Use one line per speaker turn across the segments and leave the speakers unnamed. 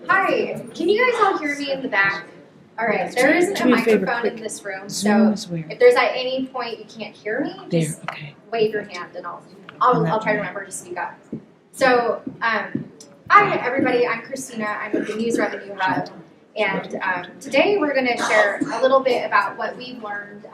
Hi, can you guys all hear me in the back? All right, there isn't a microphone in this room, so if there's at any point you can't hear me, just wave your hand and I'll try to remember to speak up. So, hi everybody, I'm Christina, I'm with the News Revenue Hub, and today we're going to share a little bit about what we've learned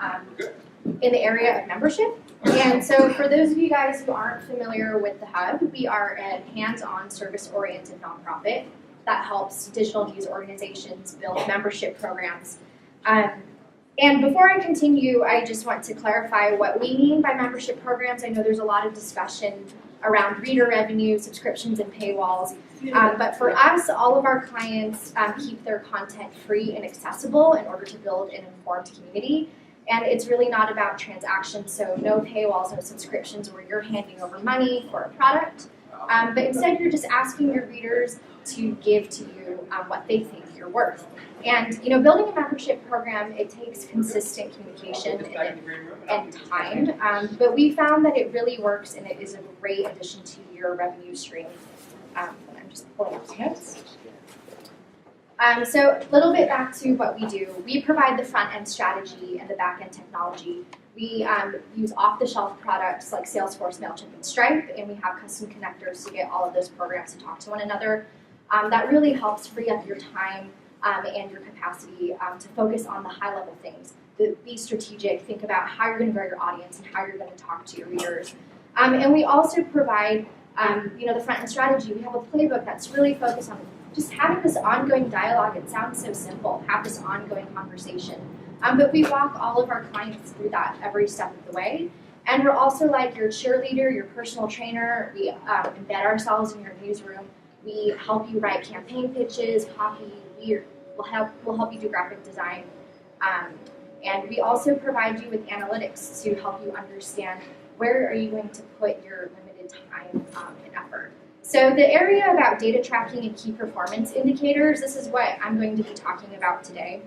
in the area of membership. And so for those of you guys who aren't familiar with the Hub, we are a hands-on service-oriented nonprofit that helps digital news organizations build membership programs. And before I continue, I just want to clarify what we mean by membership programs. I know there's a lot of discussion around reader revenue, subscriptions, and paywalls. But for us, all of our clients keep their content free and accessible in order to build an informed community. And it's really not about transactions, so no paywalls, no subscriptions where you're handing over money for a product. But instead, you're just asking your readers to give to you what they think you're worth. And building a membership program, it takes consistent communication and time. But we found that it really works, and it is a great addition to your revenue stream. I'm just pulling up my notes. So a little bit back to what we do. We provide the front-end strategy and the back-end technology. We use off-the-shelf products like Salesforce, Mailchimp, and Stripe, and we have custom connectors to get all of those programs to talk to one another. That really helps free up your time and your capacity to focus on the high-level things. Be strategic, think about how you're going to grow your audience and how you're going to talk to your readers. And we also provide the front-end strategy. We have a playbook that's really focused on just having this ongoing dialogue. It sounds so simple, have this ongoing conversation. But we walk all of our clients through that every step of the way. And we're also like your cheerleader, your personal trainer. We embed ourselves in your newsroom. We help you write campaign pitches, copy. We'll help you do graphic design. And we also provide you with analytics to help you understand where are you going to put your limited time and effort. So the area about data tracking and key performance indicators, this is what I'm going to be talking about today.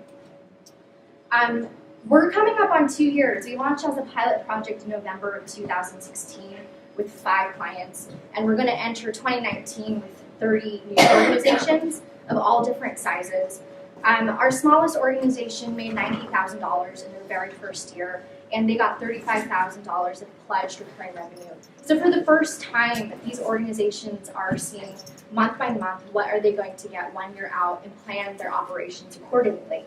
We're coming up on 2 years. We launched as a pilot project in November of 2016 with 5 clients, and we're going to enter 2019 with 30 news organizations of all different sizes. Our smallest organization made $90,000 in their very first year, and they got $35,000 of pledged recurring revenue. So for the first time, these organizations are seeing month by month what are they going to get 1 year out and plan their operations accordingly.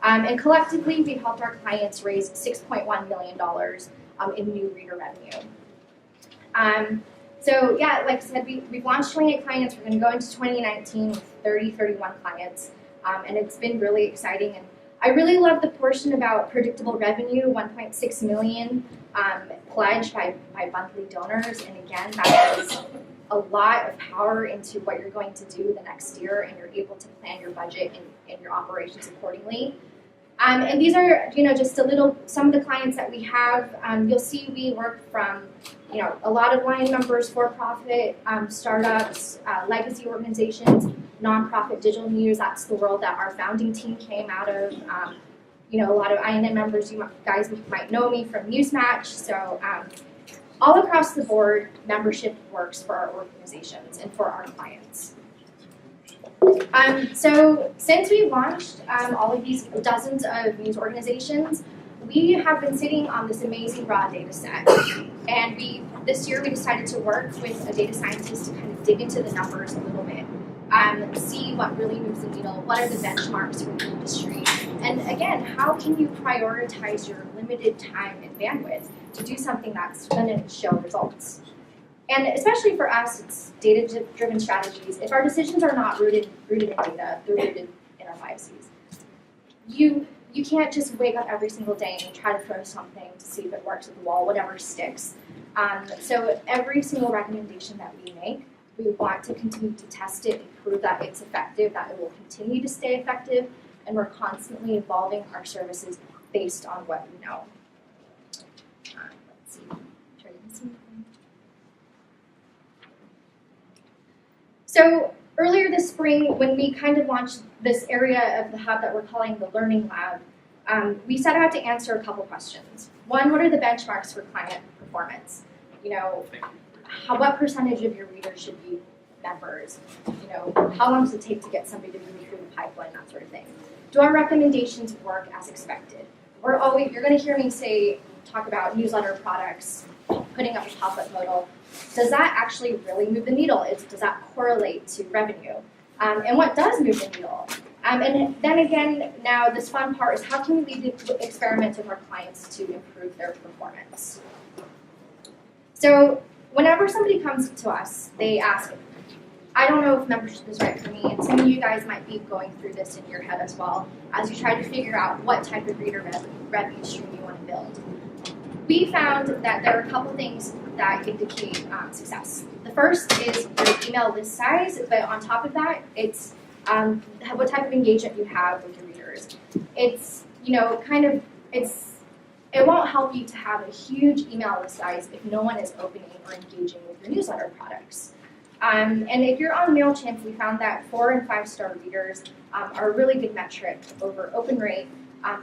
And collectively, we've helped our clients raise $6.1 million in new reader revenue. So yeah, like I said, we've launched 28 clients. We're going to go into 2019 with 31 clients. And it's been really exciting. And I really love the portion about predictable revenue, 1.6 million pledged by monthly donors. And again, that is a lot of power into what you're going to do the next year, and you're able to plan your budget and your operations accordingly. And these are, just some of the clients that we have. You'll see we work from, a lot of line members, for-profit, startups, legacy organizations, nonprofit digital news. That's the world that our founding team came out of. A lot of INN members, you guys might know me from Newsmatch. So all across the board, membership works for our organizations and for our clients. So since we launched all of these dozens of news organizations, we have been sitting on this amazing raw data set. And this year we decided to work with a data scientist to kind of dig into the numbers a little bit, see what really moves the needle, what are the benchmarks for the industry, and again, how can you prioritize your limited time and bandwidth to do something that's going to show results. And especially for us, it's data-driven strategies. If our decisions are not rooted in data, they're rooted in our biases. You can't just wake up every single day and try to throw something to see if it works at the wall, whatever sticks. So every single recommendation that we make, we want to continue to test it and prove that it's effective, that it will continue to stay effective, and we're constantly evolving our services based on what we know. Let's see. So earlier this spring, when we kind of launched this area of the hub that we're calling the Learning Lab, we set out to answer a couple questions. One, what are the benchmarks for client performance? What percentage of your readers should be members? You know, how long does it take to get somebody to move through the pipeline, that sort of thing. Do our recommendations work as expected? You're going to hear me talk about newsletter products, putting up a pop-up modal. Does that actually really move the needle? Does that correlate to revenue? And what does move the needle? And then again, now this fun part is how can we lead experiments with our clients to improve their performance? So whenever somebody comes to us, they ask, I don't know if membership is right for me, and some of you guys might be going through this in your head as well, as you try to figure out what type of reader revenue stream you want to build. We found that there are a couple things that indicate success. The first is your email list size, but on top of that, it's what type of engagement you have with your readers. It's, you know, it won't help you to have a huge email list size if no one is opening or engaging with your newsletter products. And if you're on Mailchimp, we found that 4- and 5-star readers are a really good metric over open rate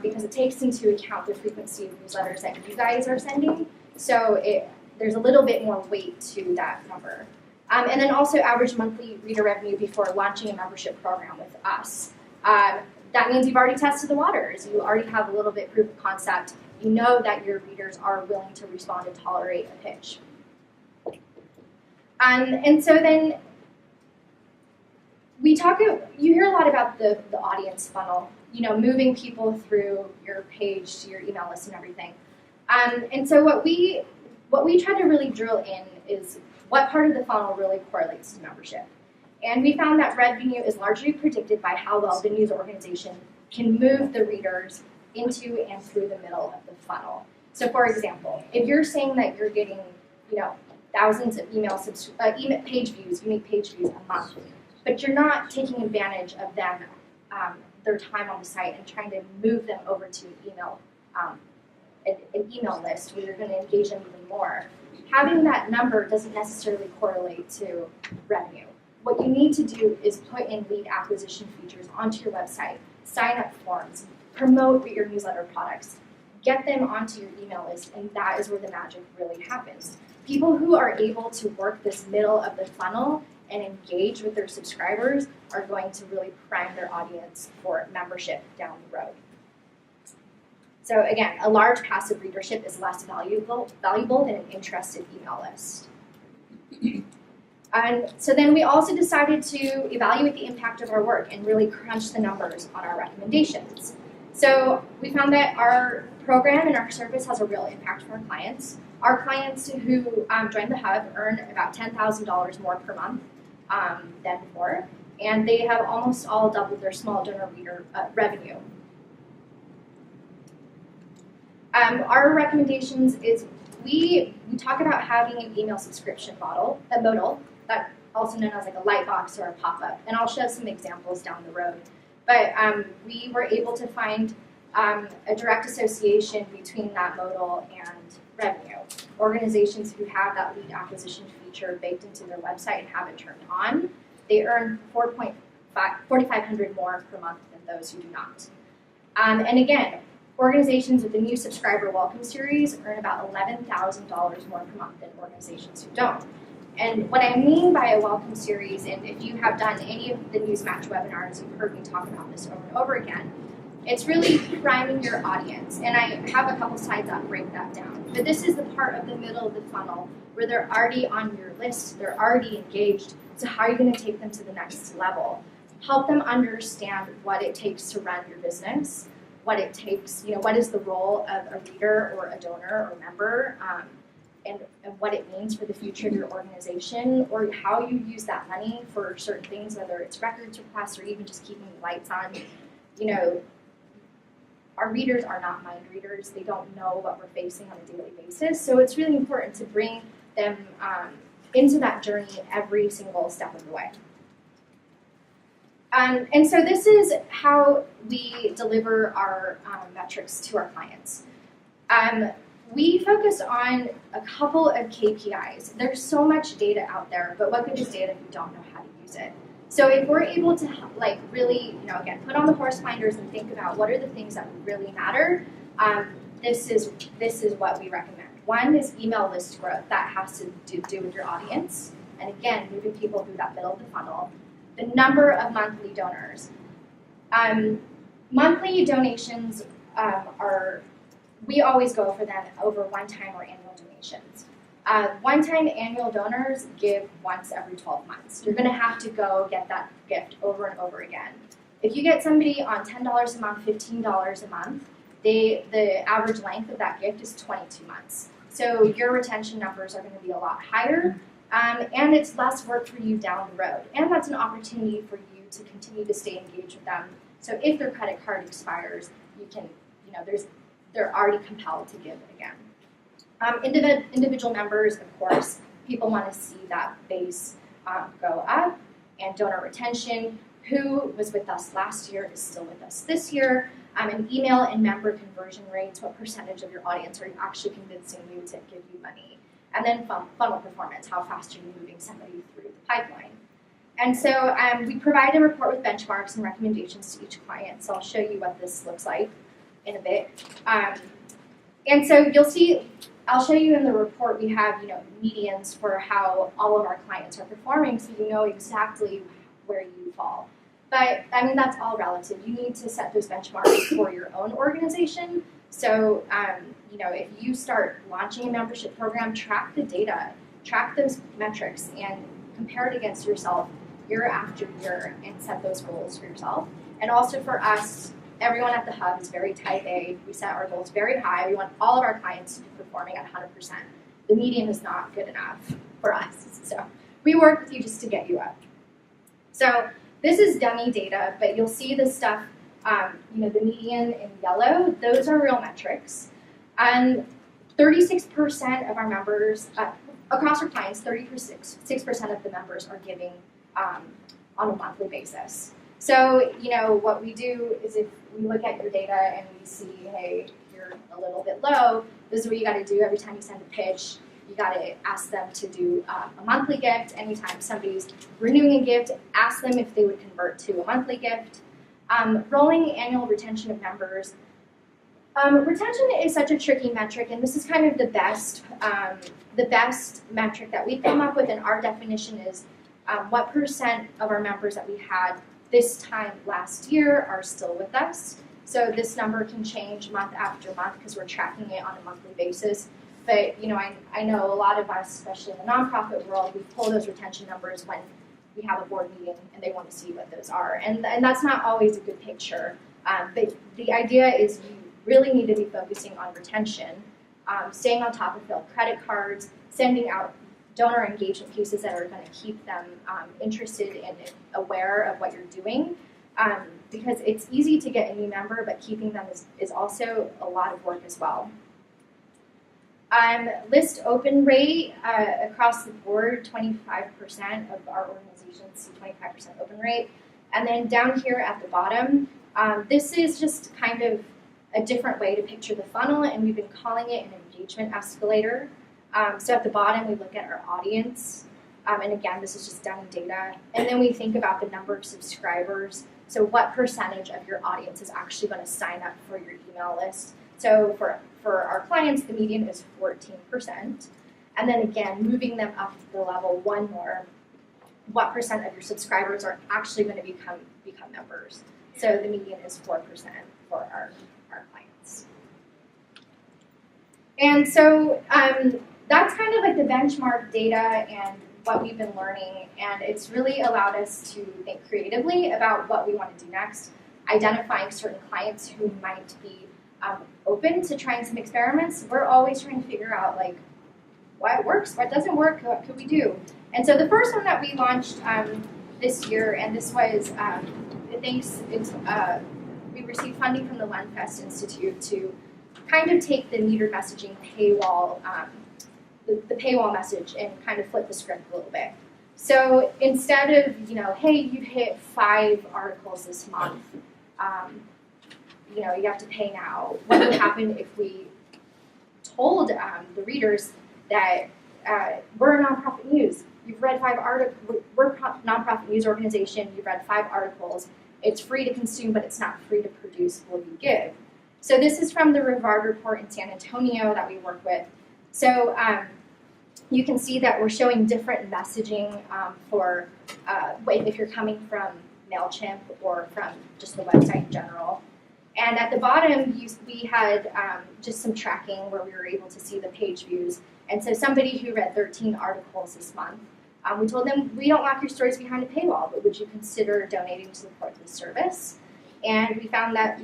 because it takes into account the frequency of newsletters that you guys are sending. So there's a little bit more weight to that number. And then also average monthly reader revenue before launching a membership program with us. That means you've already tested the waters. You already have a little bit proof of concept. You know that your readers are willing to respond and tolerate a pitch. And so then you hear a lot about the audience funnel, you know, moving people through your page to your email list and everything. And so what we try to really drill in is what part of the funnel really correlates to membership. And we found that revenue is largely predicted by how well the news organization can move the readers into and through the middle of the funnel. So for example, if you're saying that you're getting, you know, thousands of email page views, unique page views a month, but you're not taking advantage of them, their time on the site and trying to move them over to an email list where you're going to engage them even more. Having that number doesn't necessarily correlate to revenue. What you need to do is put in lead acquisition features onto your website, sign up forms, promote your newsletter products, get them onto your email list, and that is where the magic really happens. People who are able to work this middle of the funnel and engage with their subscribers are going to really prime their audience for membership down the road. So again, a large passive readership is less valuable than an interested email list. And so then we also decided to evaluate the impact of our work and really crunch the numbers on our recommendations. So we found that our program and our service has a real impact for our clients. Our clients who join the Hub earn about $10,000 more per month than before, and they have almost all doubled their small donor reader revenue. Our recommendations is we talk about having an email subscription modal, that also known as like a light box or a pop-up, and I'll show some examples down the road. But we were able to find a direct association between that modal and revenue. Organizations who have that lead acquisition feature baked into their website and have it turned on, they earn $4,500 more per month than those who do not. And again, organizations with the new subscriber welcome series earn about $11,000 more per month than organizations who don't. And what I mean by a welcome series, and if you have done any of the Newsmatch webinars, you've heard me talk about this over and over again, it's really priming your audience. And I have a couple slides that break that down. But this is the part of the middle of the funnel where they're already on your list, they're already engaged. So how are you going to take them to the next level? Help them understand what it takes to run your business, what it takes, you know, what is the role of a reader or a donor or member, and what it means for the future of your organization, or how you use that money for certain things, whether it's records requests or even just keeping the lights on. You know, our readers are not mind readers. They don't know what we're facing on a daily basis. So it's really important to bring them into that journey every single step of the way. And so this is how we deliver our metrics to our clients. We focus on a couple of KPIs. There's so much data out there, but what good is data if you don't know how to use it? So if we're able to like really, you know, again, put on the horse blinders and think about what are the things that really matter, this is what we recommend. One is email list growth. That has to do with your audience. and again, moving people through that middle of the funnel. The number of monthly donors. Monthly donations we always go for them over one-time or annual donations. One-time annual donors give once every 12 months. You're going to have to go get that gift over and over again. If you get somebody on $10 a month, $15 a month, the average length of that gift is 22 months. So your retention numbers are going to be a lot higher, and it's less work for you down the road. And that's an opportunity for you to continue to stay engaged with them. So if their credit card expires, you can, they're already compelled to give again. Individual members, of course, people want to see that base go up, and donor retention. Who was with us last year is still with us this year. And email and member conversion rates, what percentage of your audience are you actually convincing you to give you money? And then funnel performance, how fast are you moving somebody through the pipeline? And so we provide a report with benchmarks and recommendations to each client. So I'll show you what this looks like in a bit. And so you'll see, I'll show you in the report, we have medians for how all of our clients are performing, so you know exactly where you fall. But that's all relative. You need to set those benchmarks for your own organization. So if you start launching a membership program, track the data, track those metrics, and compare it against yourself year after year, and set those goals for yourself. And also for us, everyone at the hub is very type A. We set our goals very high. We want all of our clients to be performing at 100%. The median is not good enough for us. So we work with you just to get you up. So this is dummy data, but you'll see this stuff, the median in yellow, those are real metrics. And 36% of our members, across our clients, 36% of the members are giving on a monthly basis. So, what we do is if we look at your data and we see, hey, you're a little bit low, this is what you got to do every time you send a pitch. You got to ask them to do a monthly gift. Anytime somebody's renewing a gift, ask them if they would convert to a monthly gift. Rolling annual retention of members. Retention is such a tricky metric, and this is kind of the best metric that we've come up with, and our definition is what percent of our members that we had this time last year are still with us. So this number can change month after month because we're tracking it on a monthly basis. But I know a lot of us, especially in the nonprofit world, we pull those retention numbers when we have a board meeting and they want to see what those are. And that's not always a good picture. But the idea is you really need to be focusing on retention, staying on top of failed credit cards, sending out donor engagement pieces that are going to keep them interested and aware of what you're doing. Because it's easy to get a new member, but keeping them is also a lot of work as well. List open rate across the board, 25% of our organizations see 25% open rate. And then down here at the bottom, this is just kind of a different way to picture the funnel, and we've been calling it an engagement escalator. So at the bottom, we look at our audience, and again, this is just dummy data. And then we think about the number of subscribers. So what percentage of your audience is actually going to sign up for your email list? So for our clients, the median is 14%. And then again, moving them up to the level one more, what percent of your subscribers are actually going to become members? So the median is 4% for our clients. And so that's kind of like the benchmark data and what we've been learning, and it's really allowed us to think creatively about what we want to do next, identifying certain clients who might be open to trying some experiments. We're always trying to figure out what works, what doesn't work, what could we do. And so the first one that we launched this year, and this was we received funding from the Lenfest Institute to kind of take the metered messaging paywall, the paywall message, and kind of flip the script a little bit. So instead of, hey, you hit 5 articles this month, you have to pay now. What would happen if we told the readers that we're a nonprofit news? You've read 5 articles. We're a nonprofit news organization. You've read 5 articles. It's free to consume, but it's not free to produce. Will you give? So this is from the Rivard report in San Antonio that we work with. So you can see that we're showing different messaging for if you're coming from Mailchimp or from just the website in general. And at the bottom, we had just some tracking where we were able to see the page views. And so somebody who read 13 articles this month, we told them, we don't lock your stories behind a paywall, but would you consider donating to support this service? And we found that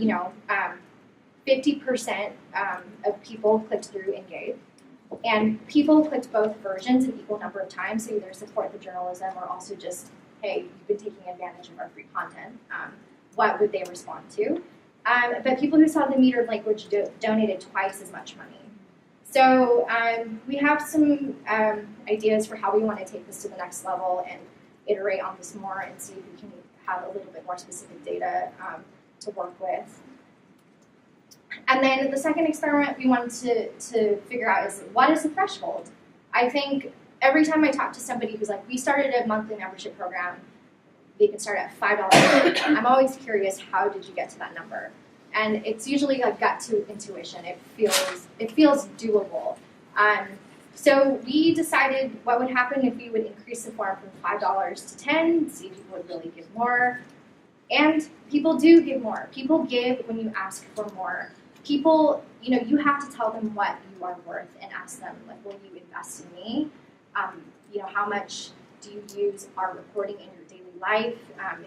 50% of people clicked through and gave. And people clicked both versions an equal number of times, so either support the journalism or also just, hey, you've been taking advantage of our free content. What would they respond to? But people who saw the metered language donated twice as much money. So we have some ideas for how we want to take this to the next level and iterate on this more and see if we can have a little bit more specific data to work with. And then the second experiment we wanted to figure out is, what is the threshold? I think every time I talk to somebody who's like, we started a monthly membership program, they can start at $5. I'm always curious, how did you get to that number? And it's usually a gut to intuition. It feels doable. So we decided what would happen if we would increase the form from $5 to $10, see if people would really give more. And people do give more. People give when you ask for more. People, you have to tell them what you are worth and ask them, like, will you invest in me? How much do you use our recording in your daily life?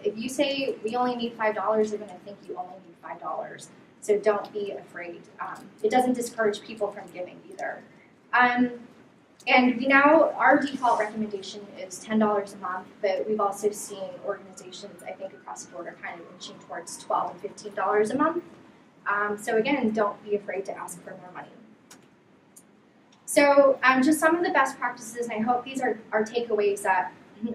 If you say we only need $5, they're going to think you only need $5. So don't be afraid. It doesn't discourage people from giving either. And our default recommendation is $10 a month, but we've also seen organizations, I think across the board, are kind of inching towards $12 and $15 a month. So again, don't be afraid to ask for more money. So just some of the best practices, and I hope these are takeaways that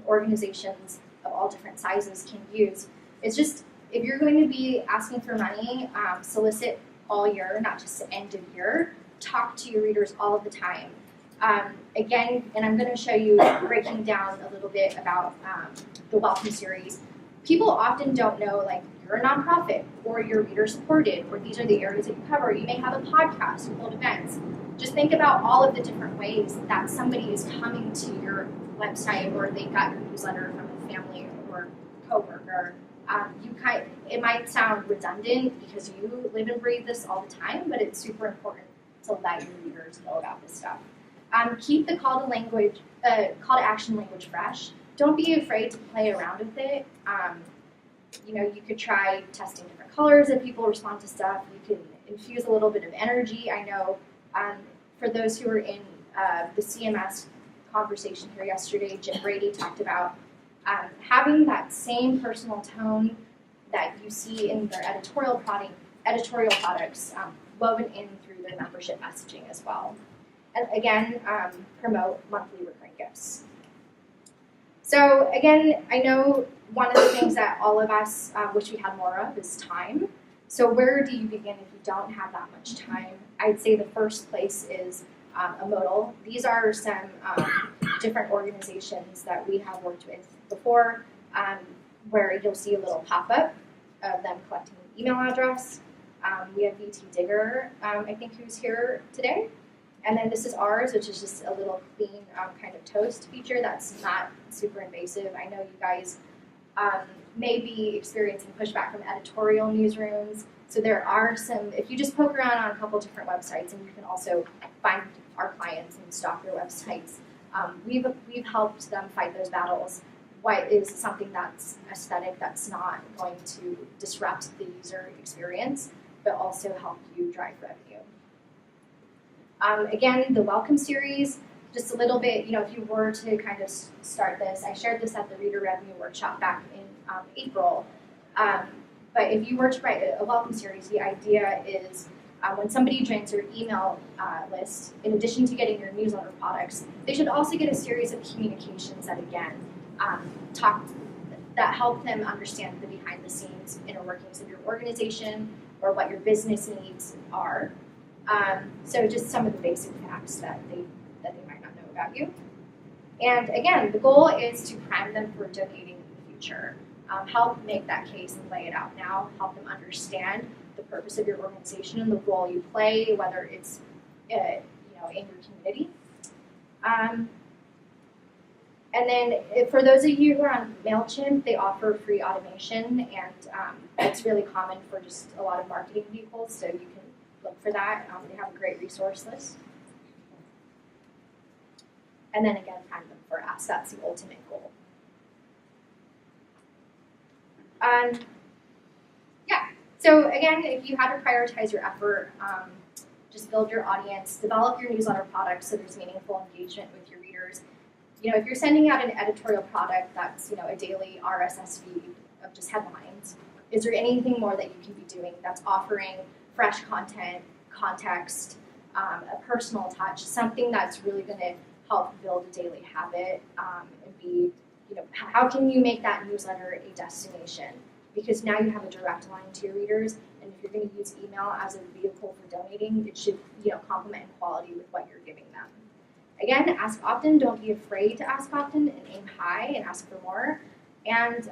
organizations of all different sizes can use, is just, if you're going to be asking for money, solicit all year, not just end of year. Talk to your readers all of the time. Again, and I'm going to show you breaking down a little bit about the Welcome series. People often don't know, like, you're a nonprofit, or you're reader supported, or these are the areas that you cover. You may have a podcast, you hold events. Just think about all of the different ways that somebody is coming to your website, or they got your newsletter from a family or coworker. It might sound redundant because you live and breathe this all the time, but it's super important to let your readers know about this stuff. Keep the call to action language fresh. Don't be afraid to play around with it. You could try testing different colors if people respond to stuff. You can infuse a little bit of energy. I know for those who were in the CMS conversation here yesterday, Jim Brady talked about having that same personal tone that you see in their editorial products woven in through their membership messaging as well. And again, promote monthly recurring gifts. So again, I know one of the things that all of us wish we had more of is time. So where do you begin if you don't have that much time? I'd say the first place is a modal. These are some different organizations that we have worked with before, where you'll see a little pop-up of them collecting an email address. We have VT Digger, I think, who's here today. And then this is ours, which is just a little clean kind of toast feature that's not super invasive. I know you guys may be experiencing pushback from editorial newsrooms. So there are some, if you just poke around on a couple different websites, and you can also find our clients and stalk their websites, we've helped them fight those battles. What is something that's aesthetic, that's not going to disrupt the user experience, but also help you drive revenue. Again, the Welcome series, just a little bit, if you were to kind of start this, I shared this at the Reader Revenue Workshop back in April, but if you were to write a Welcome series, the idea is when somebody joins your email list, in addition to getting your newsletter products, they should also get a series of communications that, again, that help them understand the behind-the-scenes inner workings of your organization or what your business needs are. So just some of the basic facts that they might not know about you. And again, the goal is to prime them for donating in the future. Help make that case and lay it out now. Help them understand the purpose of your organization and the role you play, whether it's in your community. And then for those of you who are on Mailchimp, they offer free automation, and it's really common for just a lot of marketing vehicles, so you can look for that. They have a great resource list. And then again, find them for us. That's the ultimate goal. Yeah, so again, if you had to prioritize your effort, just build your audience, develop your newsletter product so there's meaningful engagement with your readers. If you're sending out an editorial product that's, a daily RSS feed of just headlines, is there anything more that you can be doing that's offering fresh content, context, a personal touch, something that's really going to help build a daily habit and be, how can you make that newsletter a destination? Because now you have a direct line to your readers, and if you're going to use email as a vehicle for donating, it should, complement in quality with what you're giving them. Again, ask often. Don't be afraid to ask often, and aim high and ask for more. And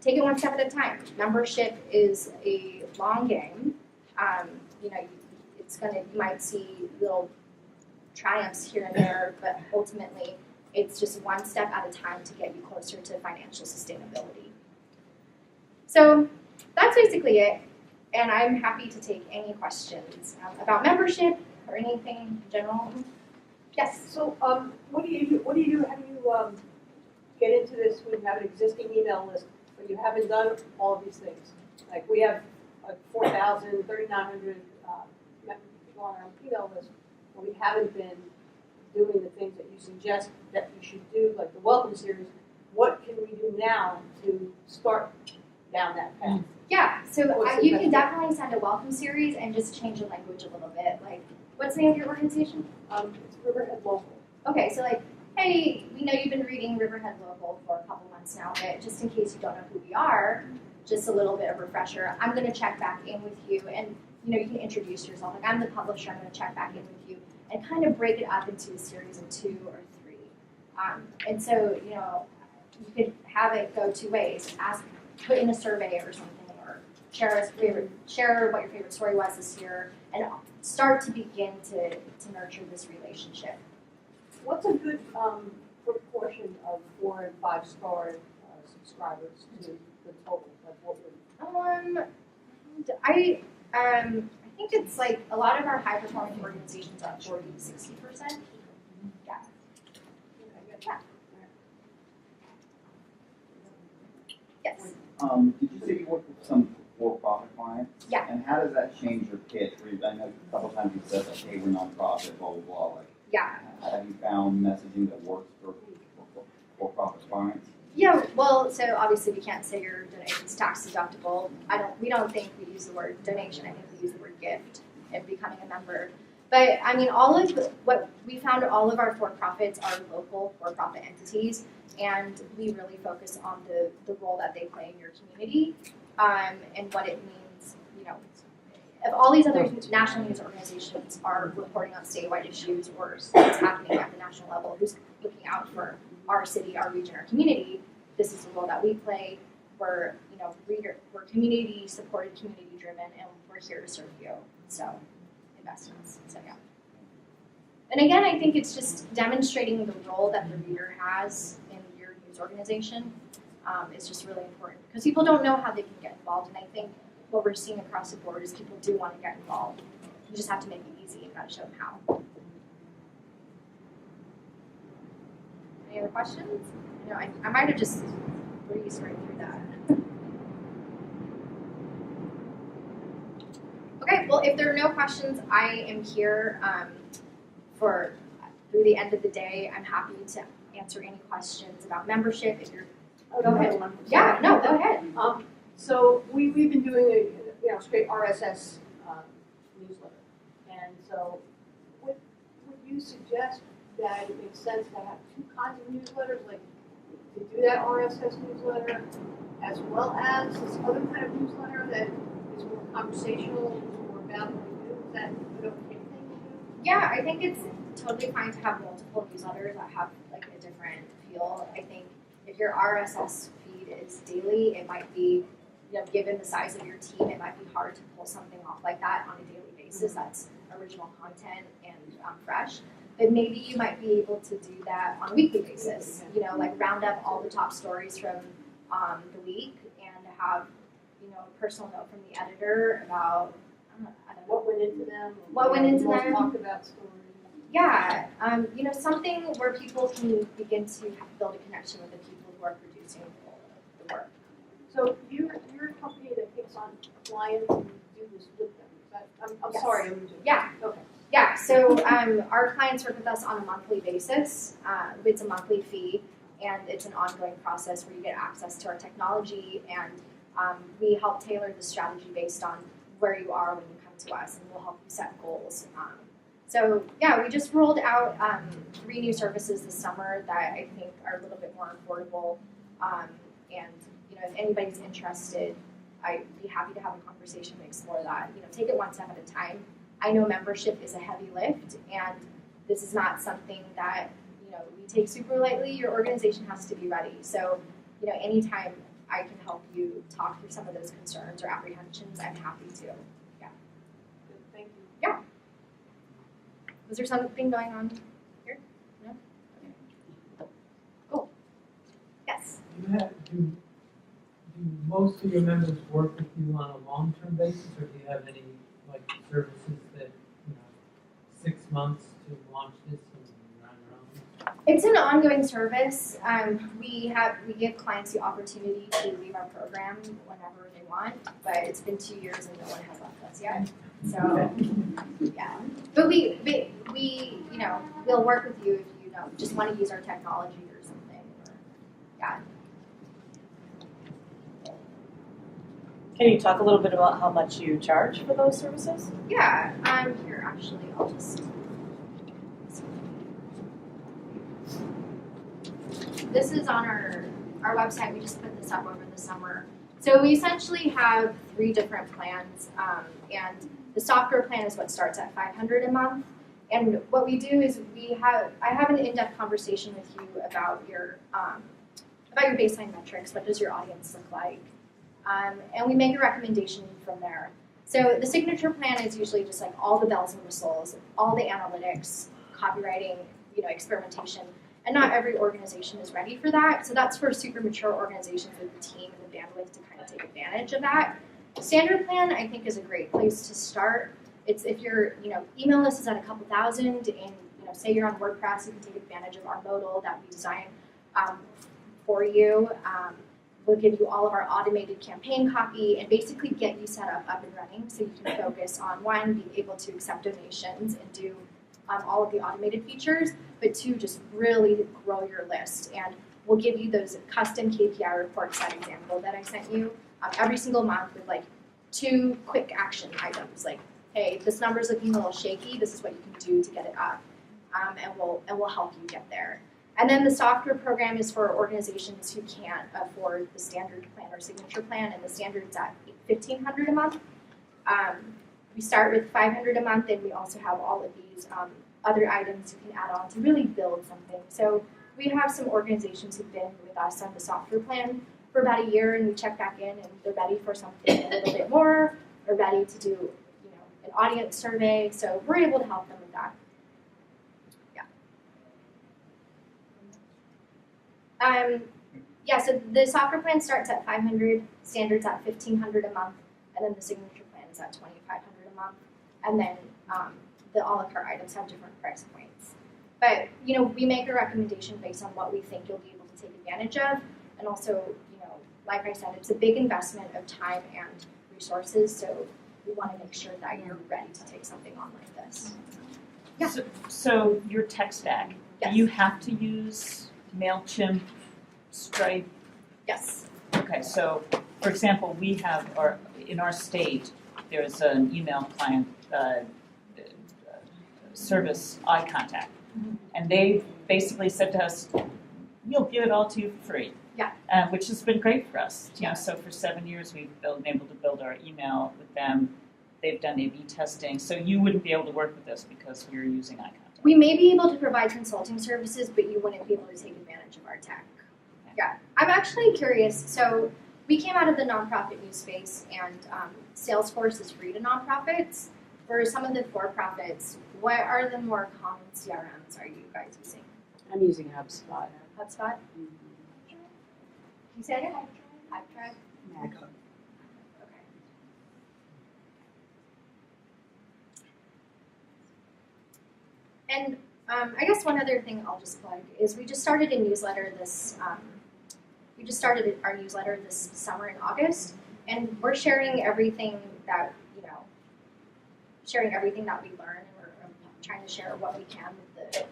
take it one step at a time. Membership is a long game. You might see little triumphs here and there, but ultimately, it's just one step at a time to get you closer to financial sustainability. So that's basically it, and I'm happy to take any questions about membership or anything in general. Yes.
So, what do you do? How do you get into this when you have an existing email list, but you haven't done all of these things? Like we have 4,000, 3,900 people on our email list, but we haven't been doing the things that you suggest that you should do, like the welcome series. What can we do now to start down that path?
Yeah, so you can definitely send a welcome series and just change the language a little bit. Like, what's the name of your organization?
It's Riverhead Local.
Okay, so hey, we know you've been reading Riverhead Local for a couple months now, but just in case you don't know who we are, just a little bit of refresher, I'm going to check back in with you, and you can introduce yourself. Like, I'm the publisher, I'm going to check back in with you, and kind of break it up into a series of 2 or 3. And so, you could have it go 2 ways. Put in a survey or something, or share what your favorite story was this year, and start to begin to nurture this relationship.
What's a good proportion of 4- and 5-star subscribers to the total? Like what would?
I think it's like a lot of our high performing organizations are 40 to 60%. Yeah. Yeah. Yes.
Did you say you work with some for-profit clients?
Yeah.
And how does that change your pitch? I know a couple times you said, like, hey, we're nonprofit, blah, blah, blah. Like,
yeah.
Have you found messaging that works for for-profit clients?
Yeah, well, so obviously we can't say your donation is tax deductible. We don't think we use the word donation. I think we use the word gift in becoming a member. But I mean, what we found, all of our for-profits are local for-profit entities, and we really focus on the role that they play in your community, and what it means. If all these other national news organizations are reporting on statewide issues or what's happening at the national level, who's looking out for our city, our region, our community, this is the role that we play. We're we're community supported, community driven, and we're here to serve you. So investments. So yeah. And again, I think it's just demonstrating the role that the reader has in your news organization is just really important, because people don't know how they can get involved, and I think what we're seeing across the board is people do want to get involved. You just have to make it easy. You've got to show them how. Any other questions? I might have just breezed right through that. Okay, well, if there are no questions, I am here through the end of the day. I'm happy to answer any questions about membership. If you're, go ahead. Yeah, no, go ahead.
So we've been doing a straight RSS newsletter, and so would you suggest that it makes sense to have 2 kinds of newsletters, like to do that RSS newsletter as well as this other kind of newsletter that is more conversational, more about what you do? Is that an okay thing to do?
Yeah, I think it's totally fine to have multiple newsletters that have like a different feel. I think if your RSS feed is daily, it might be, given the size of your team, it might be hard to pull something off like that on a daily basis that's original content and fresh. but maybe you might be able to do that on a weekly basis. You know, like round up all the top stories from the week and have, you know, a personal note from the editor about I don't know,
What went into them?
What went into them?
Talk about stories.
Yeah, you know, something where people can begin to build a connection with the people who are producing the work.
So you're a company that takes on clients and you do this with them. I'm
Yes.
sorry.
Yeah.
Okay.
Yeah, so our clients work with us on a monthly basis. It's a monthly fee, and it's an ongoing process where you get access to our technology, and we help tailor the strategy based on where you are when you come to us, and we'll help you set goals. So yeah, we just rolled out 3 new services this summer that I think are a little bit more affordable, and you know, if anybody's interested, I'd be happy to have a conversation and explore that. You know, take it one step at a time. I know membership is a heavy lift, and this is not something that, you know, we take super lightly. Your organization has to be ready. So, you know, anytime I can help you talk through some of those concerns or apprehensions, I'm happy to. Yeah.
Good, thank you.
Yeah. Was there something going on here? No? Okay. Cool. Yes.
Do most of your members work with you on a long-term basis, or do you have any like services that, you know, 6 months to launch this and run your own?
It's an ongoing service. We give clients the opportunity to leave our program whenever they want, but it's been 2 years and no one has left us yet. So yeah, but we you know, we'll work with you if you know just want to use our technology or something. Or, yeah.
Can you talk a little bit about how much you charge for those services?
Yeah. Here actually, I'll just. This is on our website. We just put this up over the summer. So we essentially have 3 different plans, and the software plan is what starts at $500 a month. And what we do is I have an in-depth conversation with you about your baseline metrics. What does your audience look like? And we make a recommendation from there. So the signature plan is usually just like all the bells and whistles, all the analytics, copywriting, you know, experimentation. And not every organization is ready for that. So that's for super mature organizations with the team and the bandwidth to kind of take advantage of that. Standard plan, I think, is a great place to start. It's if your, you know, email list is at a couple thousand, and you know, say you're on WordPress, you can take advantage of our modal that we design for you. We'll give you all of our automated campaign copy and basically get you set up and running so you can focus on 1, being able to accept donations and do all of the automated features, but 2, just really grow your list. And we'll give you those custom KPI reports, that example that I sent you, every single month with like 2 quick action items, like, hey, this number's looking a little shaky, this is what you can do to get it up, and we'll help you get there. And then the software program is for organizations who can't afford the standard plan or signature plan, and the standard's at $1,500 a month. We start with $500 a month, and we also have all of these other items you can add on to really build something. So we have some organizations who've been with us on the software plan for about a year, and we check back in, and they're ready for something a little bit more, or ready to do, you know, an audience survey. So we're able to help them with that. Yeah, so the software plan starts at $500, standard's at $1,500 a month, and then the signature plan is at $2,500 a month, and then the a la carte items have different price points. But, you know, we make a recommendation based on what we think you'll be able to take advantage of, and also, you know, like I said, it's a big investment of time and resources, so we want to make sure that you're ready to take something on like this. Yeah.
So your tech stack,
Yes.
do you have to use Mailchimp, Stripe?
Yes.
Okay, so for example, we have, or in our state, there's an email client service, iContact, and they basically said to us, we'll give it all to you for free.
Yeah.
Which has been great for us. You know, so for 7 years we've been able to build our email with them. They've done A/B testing, so you wouldn't be able to work with us because we're using iContact.
We may be able to provide consulting services, but you wouldn't be able to take advantage of our tech. Yeah, I'm actually curious. So we came out of the nonprofit news space, and Salesforce is free to nonprofits. For some of the for-profits, what are the more common CRMs are you guys using?
I'm using HubSpot.
HubSpot? You said it? HiveTribe?
Mag.
Okay. And I guess one other thing I'll just plug is we just started a newsletter this. We just started our newsletter this summer in August, and we're sharing everything that sharing everything that we learn, and we're trying to share what we can with the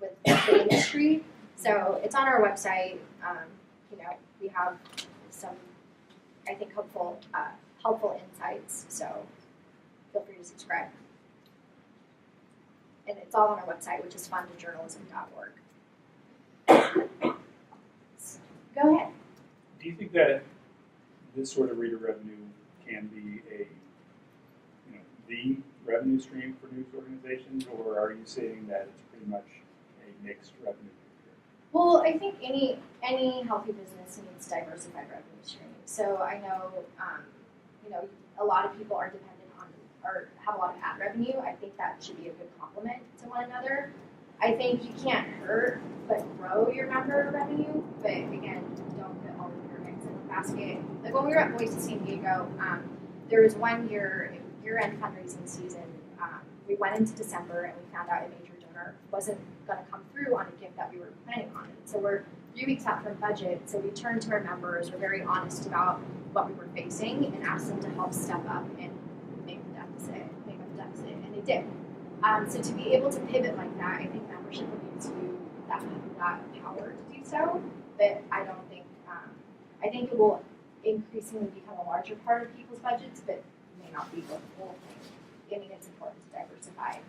with the industry. So it's on our website. We have some, I think, helpful insights. So feel free to subscribe. And it's all on our website, which is fundajournalism.org. Go ahead.
Do you think that this sort of reader revenue can be the revenue stream for news organizations, or are you saying that it's pretty much a mixed revenue picture?
Well, I think any healthy business needs diversified revenue streams. So I know, a lot of people are dependent on or have a lot of ad revenue. I think that should be a good complement to one another. I think you can't hurt but grow your member revenue, but again, don't put all of your eggs in the basket. Like when we were at Voice of San Diego, there was one year-end fundraising season. We went into December and we found out a major donor wasn't going to come through on a gift that we were planning on. So we're 3 weeks out from budget, so we turned to our members, we're very honest about what we were facing, and asked them to help step up and make up the deficit, and they did. So to be able to pivot like that, I think membership will give you that power to do so, but I don't think, I think it will increasingly become a larger part of people's budgets, but may not be the whole thing. I mean, it's important to diversify.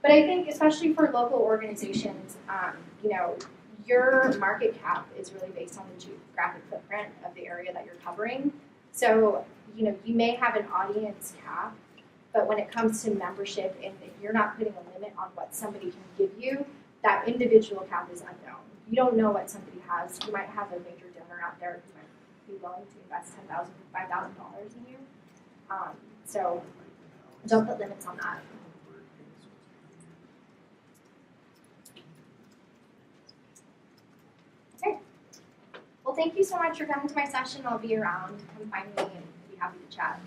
But I think especially for local organizations, your market cap is really based on the geographic footprint of the area that you're covering. So, you may have an audience cap, but when it comes to membership, and if you're not putting a limit on what somebody can give you, that individual cap is unknown. You don't know what somebody has. You might have a major donor out there who might be willing to invest $10,000, $5,000 a year. So don't put limits on that. Okay. Well, thank you so much for coming to my session. I'll be around. Come find me and be happy to chat.